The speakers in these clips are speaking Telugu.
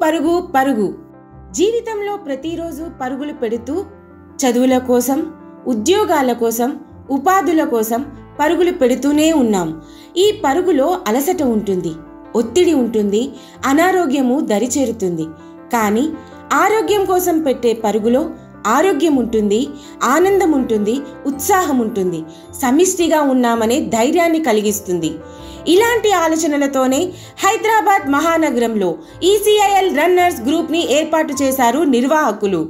పరుగు పరుగు. జీవితంలో ప్రతిరోజు పరుగులు పెడుతూ చదువుల కోసం, ఉద్యోగాల కోసం, ఉపాధుల కోసం పరుగులు పెడుతూనే ఉన్నాం. ఈ పరుగులో అలసట ఉంటుంది, ఒత్తిడి ఉంటుంది, అనారోగ్యము దరిచేరుతుంది. కానీ ఆరోగ్యం కోసం పెట్టే పరుగులో ఆరోగ్యం ఉంటుంది, ఆనందం ఉంటుంది, ఉత్సాహం ఉంటుంది, సమిష్టిగా ఉన్నామనే ధైర్యాన్ని కలిగిస్తుంది. ఇలాంటి ఆలోచనలతోనే హైదరాబాద్ మహానగరంలో ఈసీఐఎల్ రన్నర్స్ గ్రూప్ని ఏర్పాటు చేశారు నిర్వాహకులు.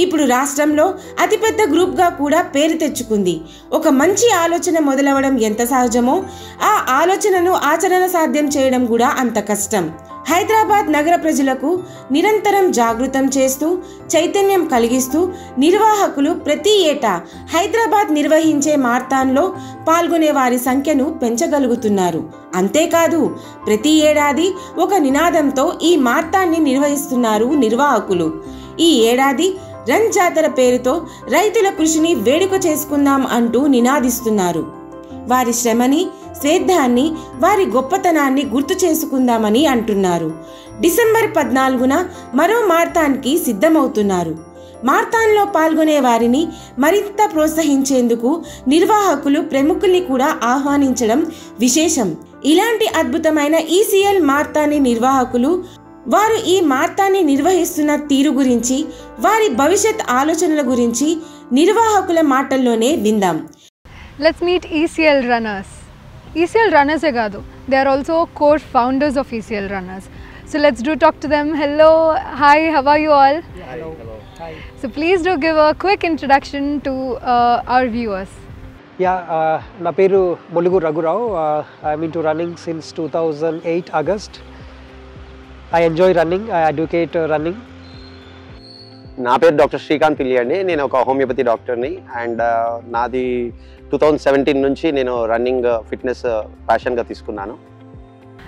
ఇప్పుడు రాష్ట్రంలో అతిపెద్ద గ్రూప్గా కూడా పేరు తెచ్చుకుంది. ఒక మంచి ఆలోచన మొదలవడం ఎంత సహజమో ఆ ఆలోచనను ఆచరణ సాధ్యం చేయడం కూడా అంత కష్టం. హైదరాబాద్ నగర ప్రజలకు నిరంతరం జాగృతం చేస్తూ చైతన్యం కలిగిస్తూ నిర్వాహకులు ప్రతి ఏటా హైదరాబాద్ నిర్వహించే మారథాన్లో పాల్గొనే వారి సంఖ్యను పెంచగలుగుతున్నారు. అంతేకాదు ప్రతి ఏడాది ఒక నినాదంతో ఈ మారథాన్ని నిర్వహిస్తున్నారు నిర్వాహకులు. ఈ ఏడాది రన్ జాతర పేరుతో రైతుల కృషిని వేడుక చేసుకుందాం అంటూ నినాదిస్తున్నారు. వారి శ్రమని, స్వేద్ధాన్ని, వారి గొప్పతనాన్ని గుర్తు చేసుకుందామని అంటున్నారు. డిసెంబర్ 14న మరో మారథాన్కి సిద్ధమవుతున్నారు. మారథాన్లో పాల్గొనే వారిని మరింత ప్రోత్సహించేందుకు నిర్వాహకులు ప్రముఖుల్ని కూడా ఆహ్వానించడం విశేషం. ఇలాంటి అద్భుతమైన ఈసీఎల్ మారథాన్ నిర్వాహకులు వారు ఈ మారథాన్ని నిర్వహిస్తున్న తీరు గురించి, వారి భవిష్యత్ ఆలోచనల గురించి నిర్వాహకుల మాటల్లోనే విందాం. Let's meet ECL runners. ECL runners e gaadu, they are also core founders of ECL runners. So let's do talk to them. Hello, hi, how are you all? Hello. Hi. So please do give a quick introduction to our viewers. Na peru Mulugu Ragurao. I'm into running since 2008 August. I enjoy running, I advocate running. నా పేరు డాక్టర్ శ్రీకాంత్ పిల్లి అండి. నేను ఒక హోమియోపతి డాక్టర్ని అండ్ నాది 2017 నుంచి నేను రన్నింగ్ ఫిట్నెస్ ప్యాషన్గా తీసుకున్నాను.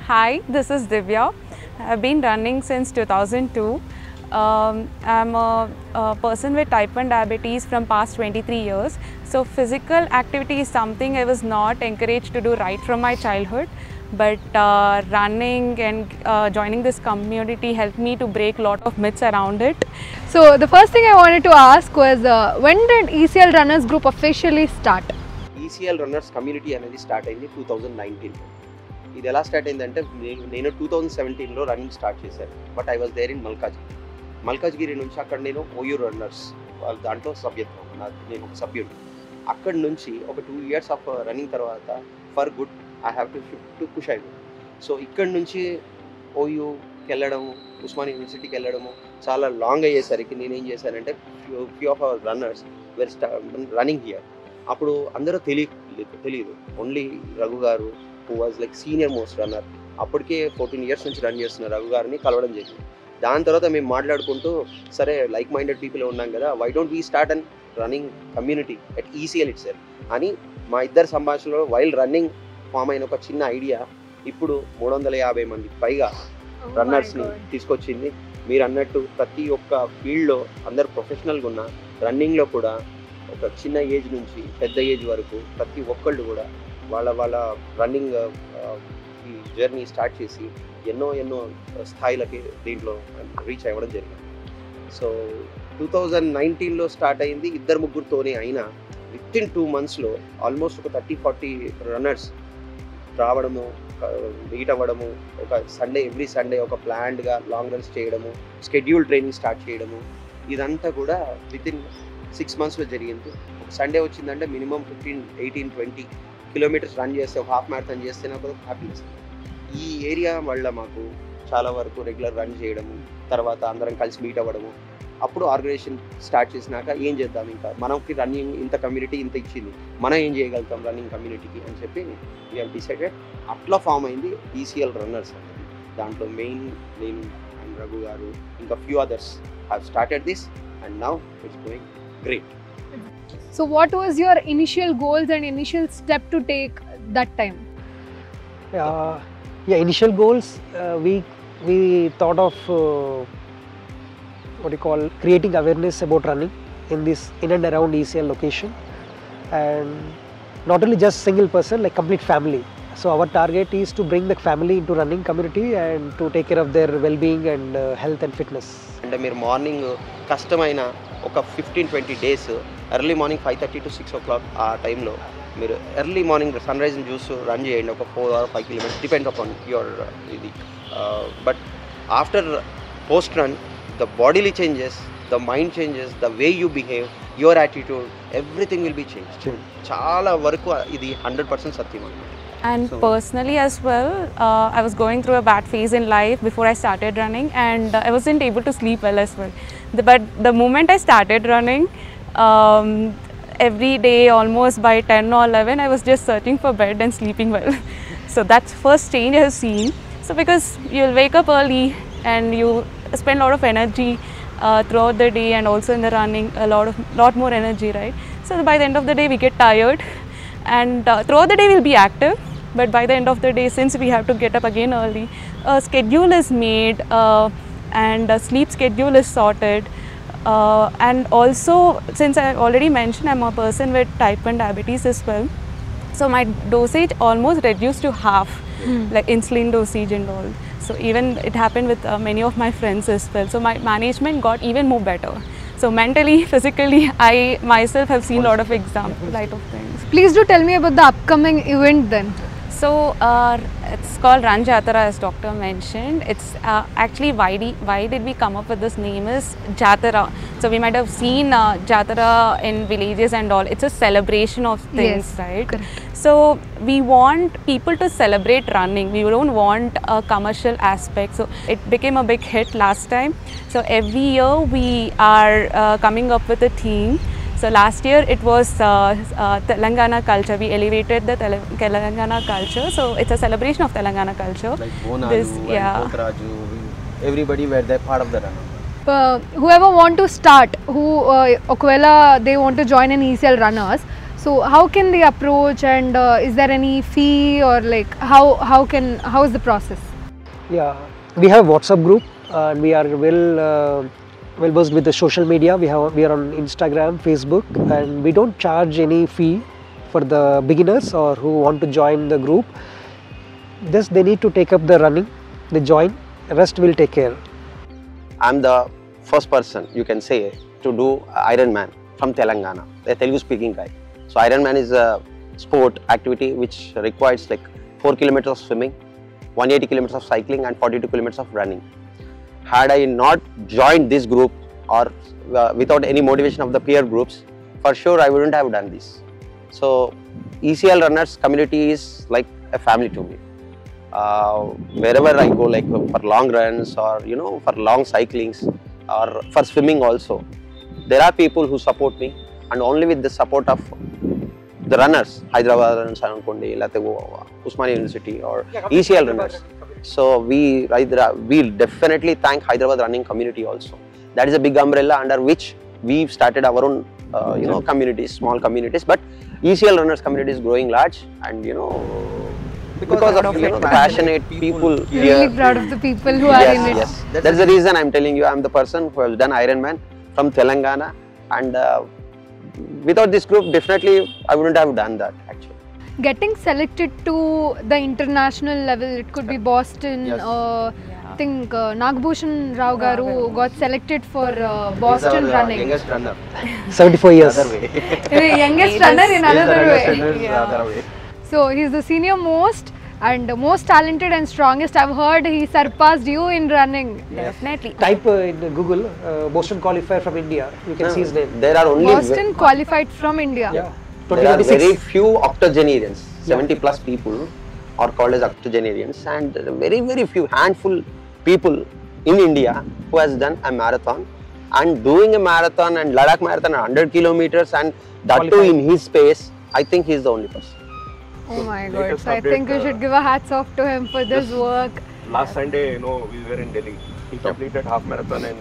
Hi, this is Divya. I've been running since 2002. I'm a person with type 1 diabetes from past 23 years. So physical activity is something I was not encouraged to do right from my childhood. But running and joining this community helped me to break a lot of myths around it. So the first thing I wanted to ask was when did ECL Runners Group officially start? ECL Runners Community అనేది స్టార్ట్ అయింది 2019. ఇది ఎలా స్టార్ట్ అయిందంటే నేను 2017లో రన్నింగ్ స్టార్ట్ చేశాను. But I was there in Malkajgiri నుంచి అక్కడ నేను ఓయూ రన్నర్స్ దాంట్లో సభ్యత్వం, నేను ఒక సభ్యుడు. అక్కడి నుంచి ఒక 2 years ఆఫ్ రన్నింగ్ తర్వాత for good I have to shift to Kushaiguda. So ఇక్కడ నుంచి ఓయూకి వెళ్ళడము, ఉస్మానియా యూనివర్సిటీకి వెళ్ళడము చాలా లాంగ్ అయ్యేసరికి నేనేం చేశానంటే few of our runners where running here. అప్పుడు అందరూ తెలియదు, ఓన్లీ రఘు గారు who was like senior most runner. అప్పటికే 14 years నుంచి రన్ చేస్తున్న రఘు గారిని కలవడం జరిగింది. దాని తర్వాత మేము మాట్లాడుకుంటూ సరే లైక్ మైండెడ్ పీపుల్ ఉన్నాం కదా, why don't we start and running community at ECL itself అని మా ఇద్దరు సంభాషణలో వైల్ రన్నింగ్ ఫామ్ అయిన ఒక చిన్న ఐడియా ఇప్పుడు 350 మందికి పైగా రన్నర్స్ని తీసుకొచ్చింది. మీరు అన్నట్టు ప్రతి ఒక్క ఫీల్డ్లో అందరు ప్రొఫెషనల్గా ఉన్న రన్నింగ్లో కూడా ఒక చిన్న ఏజ్ నుంచి పెద్ద ఏజ్ వరకు ప్రతి ఒక్కళ్ళు కూడా వాళ్ళ రన్నింగ్ ఈ జర్నీ స్టార్ట్ చేసి ఎన్నో స్థాయిలకి దీంట్లో రీచ్ అవ్వడం జరిగింది. సో 2019లో స్టార్ట్ అయింది, 2-3తోనే అయినా విత్ ఇన్ 2 monthsలో ఆల్మోస్ట్ ఒక 30-40 రన్నర్స్ రావడము, మీట్ అవ్వడము, ఒక ఎవ్రీ సండే ఒక ప్లాన్డ్గా లాంగ్ రన్స్ చేయడము, షెడ్యూల్ ట్రైనింగ్ స్టార్ట్ చేయడము, ఇదంతా కూడా విత్ ఇన్ 6 monthsలో జరిగింది. ఒక సండే వచ్చిందంటే మినిమం 15-18-20 kilometers రన్ చేస్తే, ఒక హాఫ్ మ్యారథాన్ చేస్తే నాకు హ్యాపీనెస్. ఈ ఏరియా వల్ల మాకు చాలా వరకు రెగ్యులర్ రన్ చేయడము, తర్వాత అందరం కలిసి మీట్ అవ్వడము. అప్పుడు ఆర్గనైజేషన్ స్టార్ట్ చేసినాక ఏం చేద్దాం, ఇంకా మనకి రన్నింగ్ ఇంత కమ్యూనిటీ ఇంత ఇచ్చింది, మనం ఏం చేయగలుగుతాం రన్నింగ్ కమ్యూనిటీకి అని చెప్పి వీ హ్యావ్ డిసైడెడ్. అట్లా ఫామ్ అయింది ఈసీఎల్ రన్నర్స్ అనేది. దాంట్లో మెయిన్ నేను అండ్ రఘు గారు ఇంకా few others have started this and now it's going great. So what was your initial goals and initial step to take that time? Initial goals, we thought of creating awareness about running in and around ECL location, and not only just single person, like complete family. So our target is to bring the family into running community and to take care of their well-being and health and fitness. అంటే మీరు మార్నింగ్ కష్టమైన ఒక 15-20 days early morning 5:30 to 6 o'clock ఆ టైంలో మీరు ఎర్లీ మార్నింగ్ సన్ రైజ్ని చూస్తూ రన్ చేయండి ఒక 4 or 5 kilometers depends upon your ఇది but after post run the bodily changes the mind changes the way you behave your attitude everything will be change చాలా వరకు ఇది 100% సత్యం అన్నమాట. And personally as well, I was going through a bad phase in life before I started running, and I wasn't able to sleep well as well. But the moment I started running, every day almost by 10 or 11, I was just searching for bed and sleeping well. So that's first change I have seen. So because you'll wake up early and you spend a lot of energy throughout the day, and also in the running a lot more energy, right? So by the end of the day we get tired, and throughout the day we'll be active, but by the end of the day, since we have to get up again early, a schedule is made and a sleep schedule is sorted, and also since I already mentioned I'm a person with type 1 diabetes as well, so my dosage almost reduced to half, like insulin dosage and all. So even it happened with many of my friends as well, so my management got even more better. So mentally, physically, I myself have seen a lot of examples, light of things. Please do tell me about the upcoming event then. So it's called Run Jatara, as doctor mentioned. It's actually why did we come up with this name is Jatara. So we might have seen Jatara in villages and all. It's a celebration of things, Yes, right? correct. So we want people to celebrate running. We don't want a commercial aspect. So it became a big hit last time. So every year we are coming up with a theme. So last year it was Telangana culture. We elevated the Telangana culture. So it's a celebration of Telangana culture. Like Bonalu and Potraju, everybody were there part of the run. Whoever want to start, who okvela they want to join in ECL runners, so how can they approach, and is there any fee, or like how is the process? Yeah, we have WhatsApp group and we are well versed with the social media. We are on Instagram, Facebook, and we don't charge any fee for the beginners or who want to join the group. Just they need to take up the running, they join, rest will take care. I'm the first person, you can say, to do Ironman from Telangana, a Telugu speaking guy. So Ironman is a sport activity which requires like 4 kilometers of swimming, 180 kilometers of cycling and 42 kilometers of running. Had I not joined this group, or without any motivation of the peer groups, for sure I wouldn't have done this. So ECL runners community is like a family to me. Wherever I go, like for long runs or for long cyclings or for swimming also, there are people who support me, and only with the support of the runners, Hyderabad runners, Usmania University or ECL runners. So we definitely thank Hyderabad running community also. That is a big umbrella under which we've started our own communities, small communities, but ECL runners community is growing large, and because of the passionate people here. Really proud of the people who are in it. Yes, that's the reason I'm telling you I'm the person who has done Ironman from Telangana, and without this group definitely I wouldn't have done that actually. Getting selected to the international level, it could be Boston. Yes. I think Nagbhushan Rao garu got selected for Boston He's our, running. youngest runner. 74 years. Other way. Youngest runner in another way. Other way. So he's the senior most and most talented and strongest. I've heard he surpassed you in running. Definitely. Type in Google Boston qualifier from India. You can see his name. There are only Boston qualified from India. Yeah. there are 2026. very few octogenarians. 70 plus people are called as octogenarians, and very few handful people in India who has done a marathon, and doing a marathon and Ladakh marathon 100 kilometers, and that too in his pace. I think he is the only person. Oh my god. latest So I think we update, should give a hats off to him for this work. Last Sunday, we were in Delhi. He completed half marathon in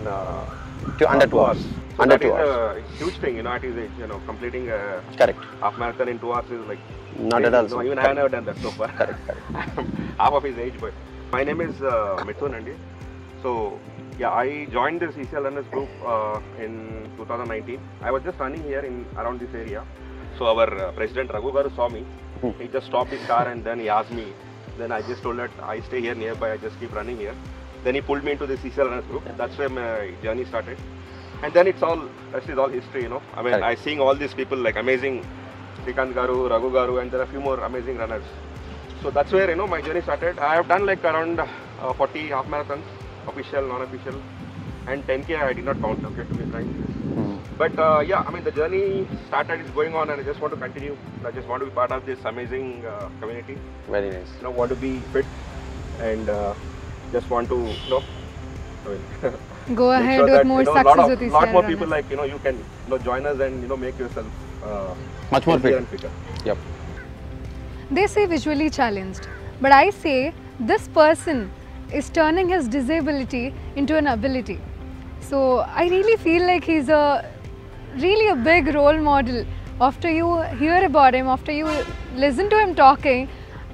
Under 2 hours. So Under that 2 is hours. a huge thing, at his age. Completing a Correct. half marathon in 2 hours is like Not at all. No, even I have never done that so far. Correct. Half of his age, but my name is Mithun Andi. So yeah, I joined this ECL runners group in 2019. I was just running here in around this area. So our president Raghu Garu saw me He just stopped his car and then he asked me. Then I just told that I stay here nearby, I just keep running here. Then he pulled me into this ECL Runners group. That's where my journey started. And then it's all, rest is all history, you know. I mean, I seeing all these people like amazing Srikant Garu, Raghu Garu, and there are a few more amazing runners. So that's where, you know, my journey started. I have done like around 40 half marathons, official, non-official, and 10K I did not count, okay, to be frank. But yeah, I mean, the journey started, is going on, and I just want to continue. I just want to be part of this amazing community. Very nice. You know, want to be fit and just want to, you know, I mean, Go make ahead sure with that, more you know, success with these lot more runners. people like, you know, you can, you know, join us and, you know, make yourself Much more healthier fit. and fitter. Yep. They say visually challenged, but I say this person is turning his disability into an ability. So I really feel like he's really a big role model. After you hear about him, after you listen to him talking,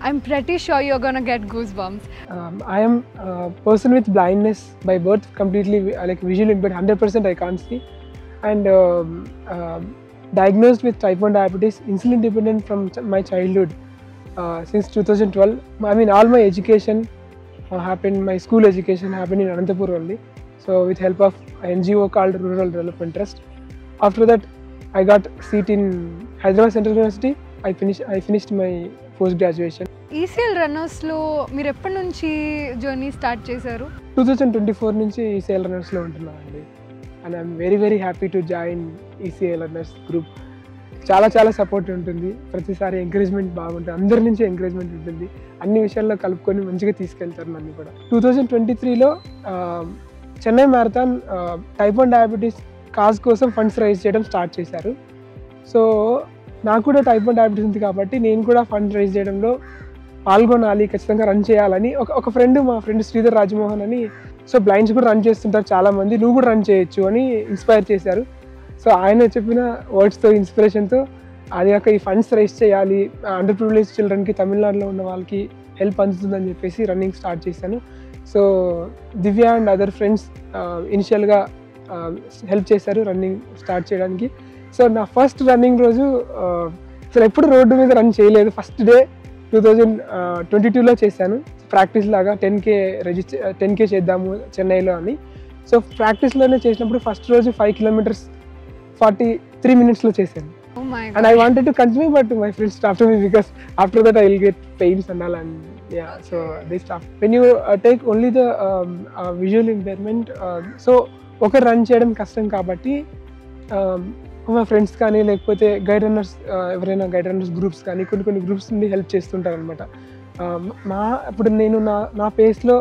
I'm pretty sure you're gonna get goosebumps. I am a person with blindness by birth, completely like visually, but 100% I can't see, and diagnosed with type 1 diabetes, insulin dependent from my childhood. Since 2012, I mean, all my education happened, my school education happened in Anantapur only. So with help of an NGO called Rural Development Trust. After that, I got seat in Hyderabad Central University. I finished my post graduation. ECL రన్నర్స్లో మీరు ఎప్పటి నుంచి జర్నీ స్టార్ట్ చేశారు? 2024 నుంచి ECL రన్నర్స్లో ఉంటున్నానండి. And I'm very very happy to join ECL runners group. చాలా చాలా సపోర్ట్ ఉంటుంది, ప్రతిసారి ఎంకరేజ్మెంట్ బాగుంటుంది, అందరి నుంచి ఎంకరేజ్మెంట్ ఉంటుంది, అన్ని విషయాల్లో కలుపుకొని మంచిగా తీసుకెళ్తారు నన్ను కూడా. 2023లో Chennai marathon type 1 diabetes cause కోసం ఫండ్స్ రైజ్ చేయడం స్టార్ట్ చేశారు. సో నాకు కూడా టైప్ 1 డయాబెటీస్ ఉంది కాబట్టి నేను కూడా ఫండ్ రైజ్ చేయడంలో పాల్గొనాలి, ఖచ్చితంగా రన్ చేయాలని ఒక ఫ్రెండ్, మా ఫ్రెండ్ శ్రీధర్ రాజమోహన్ అని, సో బ్లైండ్స్ కూడా రన్ చేస్తుంటారు చాలామంది, నువ్వు కూడా రన్ చేయొచ్చు అని ఇన్స్పైర్ చేశారు. సో ఆయన చెప్పిన వర్డ్స్తో, ఇన్స్పిరేషన్తో అది కాక ఈ ఫండ్స్ రైజ్ చేయాలి, అండర్ ప్రివిలేజ్ చిల్డ్రన్కి తమిళనాడులో ఉన్న వాళ్ళకి హెల్ప్ అందుతుందని చెప్పేసి రన్నింగ్ స్టార్ట్ చేశాను. So Divya and other friends ఇనిషియల్గా హెల్ప్ చేశారు రన్నింగ్ స్టార్ట్ చేయడానికి. సో నా ఫస్ట్ రన్నింగ్ రోజు అసలు ఎప్పుడు రోడ్డు మీద రన్ చేయలేదు. ఫస్ట్ డే 2022లో చేశాను, ప్రాక్టీస్ లాగా 10K చేద్దాము చెన్నైలో అని. సో ప్రాక్టీస్లోనే చేసినప్పుడు ఫస్ట్ రోజు 5 kilometers 43 minutes చేశాను. Oh my God. And I wanted to continue, but my friends stopped me because after that I will get pains and all, and yeah, so they stopped. When you take only the visual impairment, so ఒక రన్ చేయడం కష్టం కాబట్టి మా ఫ్రెండ్స్ కానీ లేకపోతే గైడ్ రన్నర్స్, ఎవరైనా గైడ్ రన్నర్స్ గ్రూప్స్ కానీ కొన్ని గ్రూప్స్ నుండి హెల్ప్ చేస్తుంటారు అనమాట. ఇప్పుడు నేను నా పేస్లో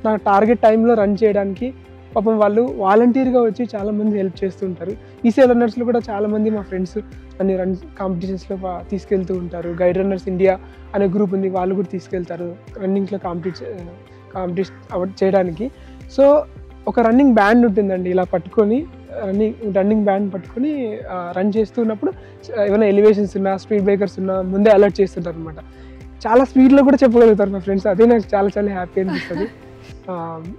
నా టార్గెట్ టైంలో రన్ చేయడానికి పాపం వాళ్ళు వాలంటీర్గా వచ్చి చాలామంది హెల్ప్ చేస్తుంటారు. ECL రన్నర్స్లో కూడా చాలామంది మా ఫ్రెండ్స్ అన్ని రన్ కాంపిటీషన్స్లో తీసుకెళ్తూ ఉంటారు. గైడ్ రన్నర్స్ ఇండియా అనే గ్రూప్ ఉంది, వాళ్ళు కూడా తీసుకెళ్తారు రన్నింగ్లో కాంపిటీషన్ చేయడానికి. సో ఒక రన్నింగ్ బ్యాండ్ ఉంటుందండి, ఇలా పట్టుకొని రన్నింగ్ బ్యాండ్ పట్టుకొని రన్ చేస్తున్నప్పుడు ఏమైనా ఎలివేషన్స్ ఉన్నా, స్పీడ్ బ్రేకర్స్ ఉన్నా ముందే అలర్ట్ చేస్తుంటారు అనమాట. చాలా స్పీడ్లో కూడా చెప్పగలుగుతారు మా ఫ్రెండ్స్, అదే నాకు చాలా చాలా హ్యాపీ అనిపిస్తుంది.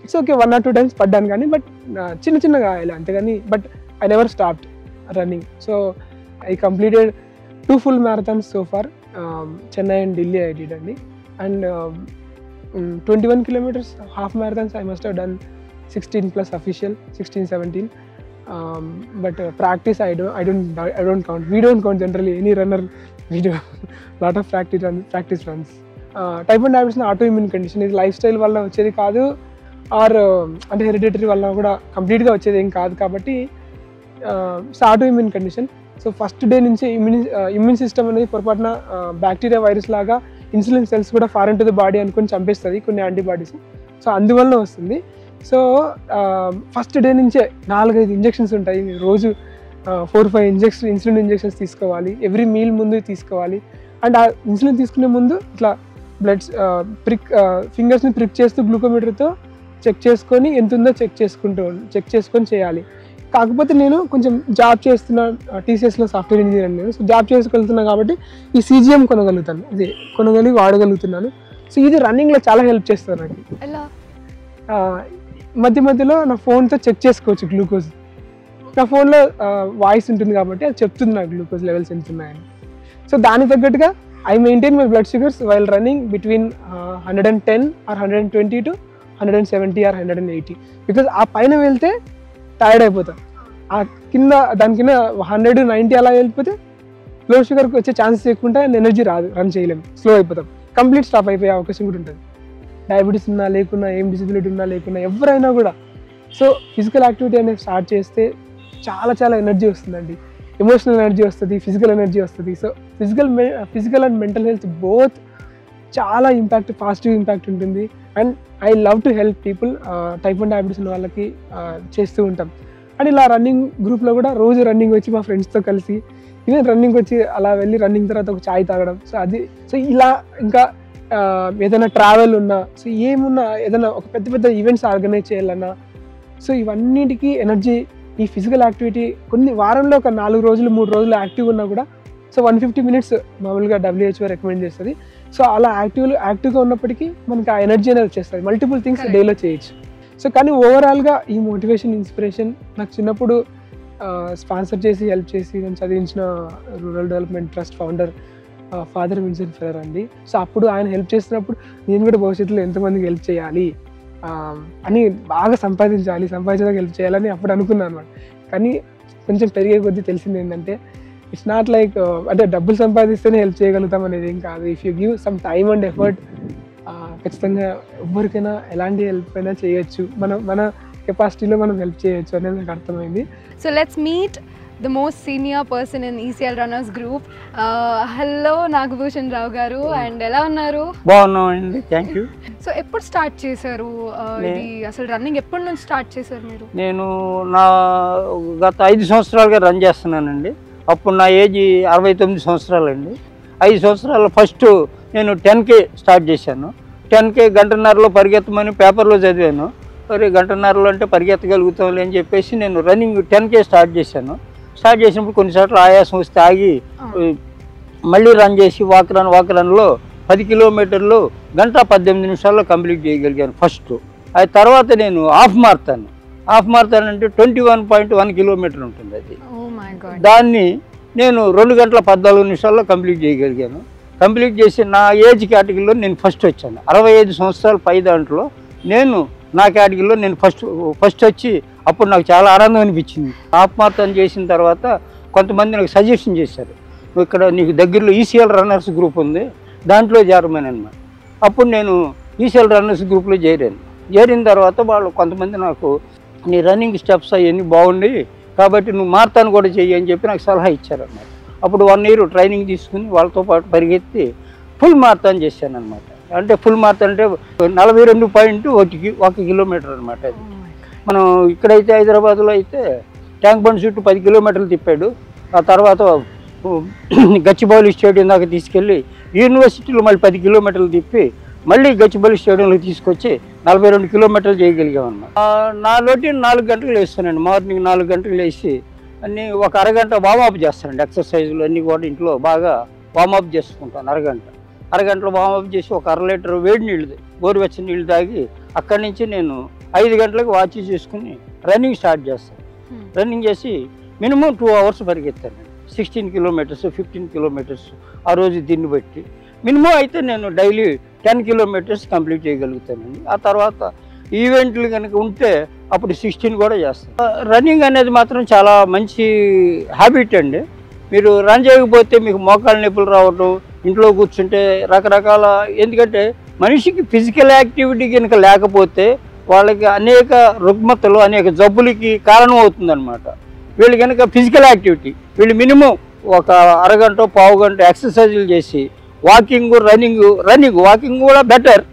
ఇట్స్ ఓకే, 1 or 2 times పడ్డాను కానీ, బట్ చిన్నగా అయ్యాలి అంతేగాని, but I never stopped running. So I completed 2 full marathons so far, Chennai and Delhi I did అండి. And 21 kilometers half marathons I must have done 16+ official, 16-17. But practice I don't count. We don't count generally. Any runner we do lot of practice runs. Type 1 diabetes is autoimmune condition. ఇది లైఫ్ స్టైల్ వల్ల వచ్చేది కాదు, ఆర్ అంటే హెరిడిటరీ వల్ల కూడా కంప్లీట్గా వచ్చేది ఏం కాదు కాబట్టి autoimmune condition. So first day నుంచి ఇమ్యూన్ సిస్టమ్ అనేది పొరపాటున బ్యాక్టీరియా వైరస్ లాగా ఇన్సులిన్ సెల్స్ కూడా ఫారెన్ టు ది బాడీ అనుకుని చంపేస్తుంది కొన్ని యాంటీబాడీస్. సో అందువల్ల వస్తుంది. సో ఫస్ట్ డే నుంచే 4-5 ఇంజెక్షన్స్ ఉంటాయి. రోజు 4-5 ఇన్సులిన్ ఇంజెక్షన్స్ తీసుకోవాలి, ఎవ్రీ మీల్ ముందు తీసుకోవాలి. అండ్ ఆ ఇన్సులిన్ తీసుకునే ముందు ఇట్లా ఫింగర్స్ని ప్రిక్ చేస్తూ గ్లూకోమీటర్తో చెక్ చేసుకొని ఎంత ఉందో చెక్ చేసుకొని చేయాలి. కాకపోతే నేను కొంచెం జాబ్ చేస్తున్నా, TCSలో సాఫ్ట్వేర్ ఇంజనీర్ నేను. సో జాబ్ చేసుకెళ్తున్నాను కాబట్టి ఈ CGM కొనగలుగుతాను, ఇది వాడగలుగుతున్నాను. సో ఇది రన్నింగ్లో చాలా హెల్ప్ చేస్తుంది నాకు. మధ్యలో నా ఫోన్తో చెక్ చేసుకోవచ్చు గ్లూకోజ్. నా ఫోన్లో వాయిస్ ఉంటుంది కాబట్టి అది చెప్తుంది నాకు గ్లూకోజ్ లెవెల్స్ ఎంత ఉన్నాయని. సో దానికి తగ్గట్టుగా I maintain my blood sugars while running between 110 or 120 to 170 or 180 because ఆ పైన వెళ్తే టైర్డ్ అయిపోతాం, ఆ కింద దాని కింద 190 అలా వెళ్ళిపోతే లో షుగర్కి వచ్చే ఛాన్సెస్ ఎక్కువ ఉంటాయి అండ్ ఎనర్జీ రాదు, రన్ చేయలేము, స్లో అయిపోతాం, కంప్లీట్ స్టాప్ అయిపోయే అవకాశం కూడా ఉంటుంది. డయాబెటీస్ ఉన్నా లేకున్నా, ఏం డిసబిలిటీ ఉన్నా లేకున్నా ఎవరైనా కూడా. సో ఫిజికల్ యాక్టివిటీ అనేది స్టార్ట్ చేస్తే చాలా చాలా ఎనర్జీ వస్తుందండి, ఎమోషనల్ ఎనర్జీ వస్తుంది, ఫిజికల్ ఎనర్జీ వస్తుంది. So physical and mental health both చాలా ఇంపాక్ట్, పాజిటివ్ ఇంపాక్ట్ ఉంటుంది. And I love to help people, type 1 diabetes ఉన్న వాళ్ళకి చేస్తూ ఉంటాం. అండ్ ఇలా రన్నింగ్ గ్రూప్లో కూడా రోజు రన్నింగ్ వచ్చి మా ఫ్రెండ్స్తో కలిసి ఈవెన్ రన్నింగ్ వచ్చి అలా వెళ్ళి రన్నింగ్ తర్వాత ఒక చాయ్ తాగడం. సో ఇలా ఇంకా ఏదైనా ట్రావెల్ ఉన్నా, సో ఏమున్నా, ఏదైనా ఒక పెద్ద పెద్ద ఈవెంట్స్ ఆర్గనైజ్ చేయాలన్నా, సో ఇవన్నిటికీ ఎనర్జీ ఈ ఫిజికల్ యాక్టివిటీ కొన్ని వారంలో ఒక 4 రోజులు 3 రోజులు యాక్టివ్ ఉన్నా కూడా సో 150 minutes మామూలుగా WHO రికమెండ్ చేస్తుంది. సో అలా యాక్టివ్గా ఉన్నప్పటికీ మనకి ఆ ఎనర్జీ అనేది వచ్చేస్తుంది, మల్టిపుల్ థింగ్స్ డేలో చేయొచ్చు. సో కానీ ఓవరాల్గా ఈ మోటివేషన్, ఇన్స్పిరేషన్ నాకు చిన్నప్పుడు స్పాన్సర్ చేసి హెల్ప్ చేసి నేను చదివించిన rural development trust founder father Vincent Ferrer అండి. సో అప్పుడు ఆయన హెల్ప్ చేసినప్పుడు నేను కూడా భవిష్యత్తులో ఎంతమందికి హెల్ప్ చేయాలి అని, బాగా సంపాదించడానికి హెల్ప్ చేయాలని అప్పుడు అనుకున్నాను అనమాట. కానీ కొంచెం పెరిగే కొద్దీ తెలిసింది ఏంటంటే ఇట్స్ నాట్ లైక్ అంటే డబ్బులు సంపాదిస్తేనే హెల్ప్ చేయగలుగుతాం అనేది ఏం కాదు. If you give some time and effort ఖచ్చితంగా ఎవరికైనా ఎలాంటి హెల్ప్ అయినా చేయొచ్చు, మన కెపాసిటీలో మనం హెల్ప్ చేయొచ్చు అనేది నాకు అర్థమైంది. So let's meet the most senior person in ECL runners group. Hello Nagabhushan Rao garu and ela unnaru? బాగున్నామండి, థ్యాంక్ యూ. సో ఎప్పుడు స్టార్ట్ చేశారు ఇది, అసలు రన్నింగ్ ఎప్పటి నుంచి స్టార్ట్ చేశారు మీరు? నేను గత 5 సంవత్సరాలుగా రన్ చేస్తున్నానండి. అప్పుడు నా ఏజ్ 69 సంవత్సరాలండి. 5 సంవత్సరాలు ఫస్ట్ నేను 10K స్టార్ట్ చేశాను. 10K గంటన్నరలో పరిగెత్తమని పేపర్లో చదివాను. మరి గంటన్నరలో అంటే పరిగెత్తగలుగుతాంలే అని చెప్పేసి నేను రన్నింగ్ 10K స్టార్ట్ చేశాను. స్టార్ట్ చేసినప్పుడు కొన్నిసార్లు ఆయాసం వస్తే ఆగి మళ్ళీ రన్ చేసి వాక్ రన్లో 10 కిలోమీటర్లు 1:18 నిమిషాల్లో కంప్లీట్ చేయగలిగాను ఫస్ట్. అది తర్వాత నేను హాఫ్ మారతాను అంటే 21.1 కిలోమీటర్ ఉంటుంది అది. దాన్ని నేను 2:14 నిమిషాల్లో కంప్లీట్ చేయగలిగాను. కంప్లీట్ చేసి నా ఏజ్ కేటగిరీలో నేను ఫస్ట్ వచ్చాను. 65 సంవత్సరాల పై దాంట్లో నేను నా కేటగిరీలో నేను ఫస్ట్ వచ్చి అప్పుడు నాకు చాలా ఆనందం అనిపించింది. హాఫ్ మారథాన్ చేసిన తర్వాత కొంతమంది నాకు సజెషన్ చేశారు, నువ్వు ఇక్కడ నీకు దగ్గరలో ECL రన్నర్స్ గ్రూప్ ఉంది, దాంట్లో చేరమని అన్నమాట. అప్పుడు నేను ECL రన్నర్స్ గ్రూప్లో చేరిన తర్వాత వాళ్ళు కొంతమంది నాకు నీ రన్నింగ్ స్టెప్స్ అవన్నీ బాగుండి కాబట్టి నువ్వు మారథాన్ కూడా చెయ్యి అని చెప్పి నాకు సలహా ఇచ్చారన్నమాట. అప్పుడు 1 year ట్రైనింగ్ తీసుకుని వాళ్ళతో పాటు పరిగెత్తి ఫుల్ మారథాన్ చేశాను అనమాట. అంటే ఫుల్ మారథాన్ అంటే 42.1 కిలోమీటర్ అనమాట. అది మనం ఇక్కడైతే హైదరాబాద్లో అయితే ట్యాంక్ బండ్ చుట్టూ 10 కిలోమీటర్లు తిప్పాడు. ఆ తర్వాత గచ్చిబౌలి స్టేడియం దాకా తీసుకెళ్ళి యూనివర్సిటీలో మళ్ళీ 10 కిలోమీటర్లు తిప్పి మళ్ళీ గచ్చిబౌలి స్టేడియంలో తీసుకొచ్చి 42 కిలోమీటర్లు చేయగలిగామన్నమాట. నా రొటీన్ 4 గంటలు వేస్తానండి. మార్నింగ్ 4 గంటలు వేసి అన్నీ ఒక అరగంట వామప్ చేస్తానండి. ఎక్సర్సైజులు అన్నీ కూడా ఇంట్లో బాగా వామప్ చేసుకుంటాను. అరగంటలో వామప్ చేసి ఒక 1/2 లీటర్ వేడి నీళ్ళు, గోరువెచ్చని నీళ్ళు తాగి అక్కడి నుంచి నేను 5 గంటలకు వాచ్ చేసుకుని రన్నింగ్ స్టార్ట్ చేస్తాను. రన్నింగ్ చేసి మినిమం 2 hours పరిగెత్తాను. 16 కిలోమీటర్స్ 15 కిలోమీటర్స్ ఆ రోజు దీన్ని బట్టి మినిమం అయితే నేను డైలీ 10 కిలోమీటర్స్ కంప్లీట్ చేయగలుగుతానండి. ఆ తర్వాత ఈవెంట్లు కనుక ఉంటే అప్పుడు 16 కూడా చేస్తాను. రన్నింగ్ అనేది మాత్రం చాలా మంచి హ్యాబిట్ అండి. మీరు రన్ చేయకపోతే మీకు మోకాళ్ళ నొప్పులు రావటం, ఇంట్లో కూర్చుంటే రకరకాల, ఎందుకంటే మనిషికి ఫిజికల్ యాక్టివిటీ కనుక లేకపోతే వాళ్ళకి అనేక రుగ్మతలు, అనేక జబ్బులకి కారణం అవుతుందన్నమాట. వీళ్ళు కనుక ఫిజికల్ యాక్టివిటీ వీళ్ళు మినిమం ఒక అరగంట పావు గంట ఎక్సర్సైజులు చేసి వాకింగ్ వాకింగ్ కూడా better,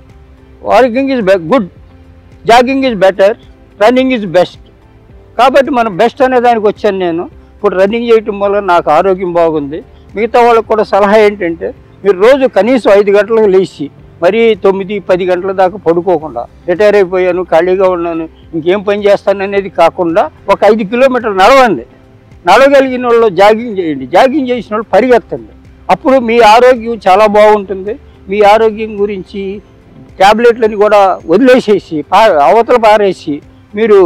walking is good, jogging is better, running is best. కాబట్టి మనం బెస్ట్ అనే దానికి వచ్చాను నేను. ఇప్పుడు రన్నింగ్ చేయటం వల్ల నాకు ఆరోగ్యం బాగుంది. మిగతా వాళ్ళకి కూడా సలహా ఏంటంటే మీరు రోజు కనీసం 5 గంటలకు లేచి మరీ 9-10 గంటల దాకా పడుకోకుండా రిటైర్ అయిపోయాను, ఖాళీగా ఉన్నాను, ఇంకేం పని చేస్తాను అనేది కాకుండా ఒక 5 కిలోమీటర్లు నడవగలిగిన వాళ్ళు జాగింగ్ చేయండి, జాగింగ్ చేసిన వాళ్ళు పరిగెత్తండి. అప్పుడు మీ ఆరోగ్యం చాలా బాగుంటుంది. మీ ఆరోగ్యం గురించి ట్యాబ్లెట్లని కూడా వదిలేసేసి అవతల పారేసి మీరు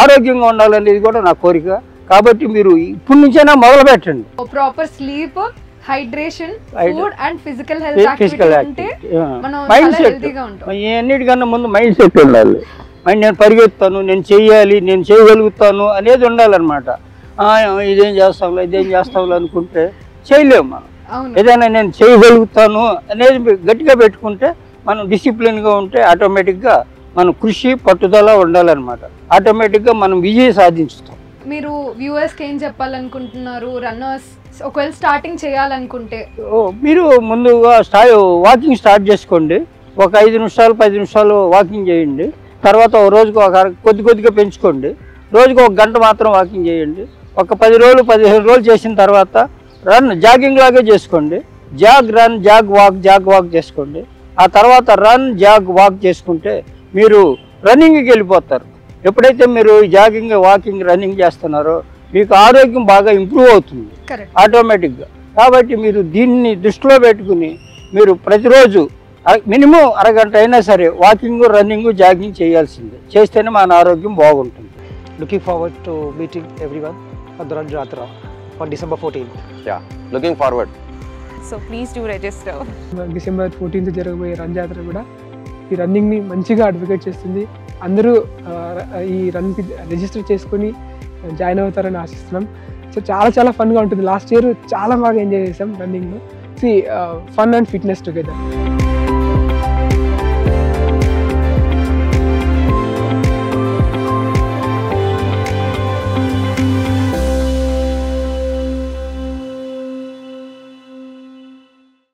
ఆరోగ్యంగా ఉండాలనేది కూడా నా కోరిక. కాబట్టి మీరు ఇప్పటి నుంచైనా మొదలు పెట్టండి. Proper sleep, hydration, Hydra- food and physical health physical activity ఉంటే యాక్టివిటీ, మనం మైండ్ చాలా సెట్, హెల్తీగా ఉంటాం. అన్నిటికన్నా ముందు మైండ్ సెట్ ఉండాలి. నేను పరిగెత్తాను, నేను చెయ్యాలి, నేను చేయగలుగుతాను అనేది ఉండాలన్నమాట. ఇదేం చేస్తాంలో అనుకుంటే చేయలేము మనం. అవును. ఏదైనా నేను చేయగలుగుతాను అనేది గట్టిగా పెట్టుకుంటే, మనం డిసిప్లిన్గా ఉంటే ఆటోమేటిక్గా మనం కృషి పట్టుదల ఉండాలన్నమాట. ఆటోమేటిక్గా మనం విజయం సాధించుతాం. మీరు వ్యూవర్స్కి ఏం చెప్పాలనుకుంటున్నారు? రన్నర్స్ ఒకవేళ స్టార్టింగ్ చేయాలనుకుంటే మీరు ముందుగా వాకింగ్ స్టార్ట్ చేసుకోండి. ఒక 5 నిమిషాలు 10 నిమిషాలు వాకింగ్ చేయండి. తర్వాత ఒక రోజుకు కొద్దిగా పెంచుకోండి. రోజుకు 1 గంట మాత్రం వాకింగ్ చేయండి. ఒక 10 రోజులు 15 రోజులు చేసిన తర్వాత జాగింగ్ లాగే చేసుకోండి. జాగ్ వాక్ చేసుకోండి. ఆ తర్వాత జాగ్ వాక్ చేసుకుంటే మీరు రన్నింగ్కి వెళ్ళిపోతారు. ఎప్పుడైతే మీరు జాగింగ్ వాకింగ్ రన్నింగ్ చేస్తున్నారో మీకు ఆరోగ్యం బాగా ఇంప్రూవ్ అవుతుంది ఆటోమేటిక్గా. కాబట్టి మీరు దీన్ని దృష్టిలో పెట్టుకుని మీరు ప్రతిరోజు మినిమం అరగంట అయినా సరే వాకింగ్ రన్నింగ్ జాగింగ్ చేయాల్సిందే. చేస్తేనే మన ఆరోగ్యం బాగుంటుంది. Looking forward to meeting everyone on the Run Jatra on December 14th. Yeah, looking forward. So please do register. December 14th జరగబోయే రన్ జాతర కూడా ఈ రన్నింగ్ని మంచిగా అడ్వకేట్ చేస్తుంది. అందరూ ఈ రన్కి రిజిస్టర్ చేసుకొని జాయిన్ అవుతారని ఆశిస్తున్నాం. సో చాలా ఫన్గా ఉంటుంది. లాస్ట్ ఇయర్ చాలా బాగా ఎంజాయ్ చేసాం రన్నింగ్లో. Fun and fitness together.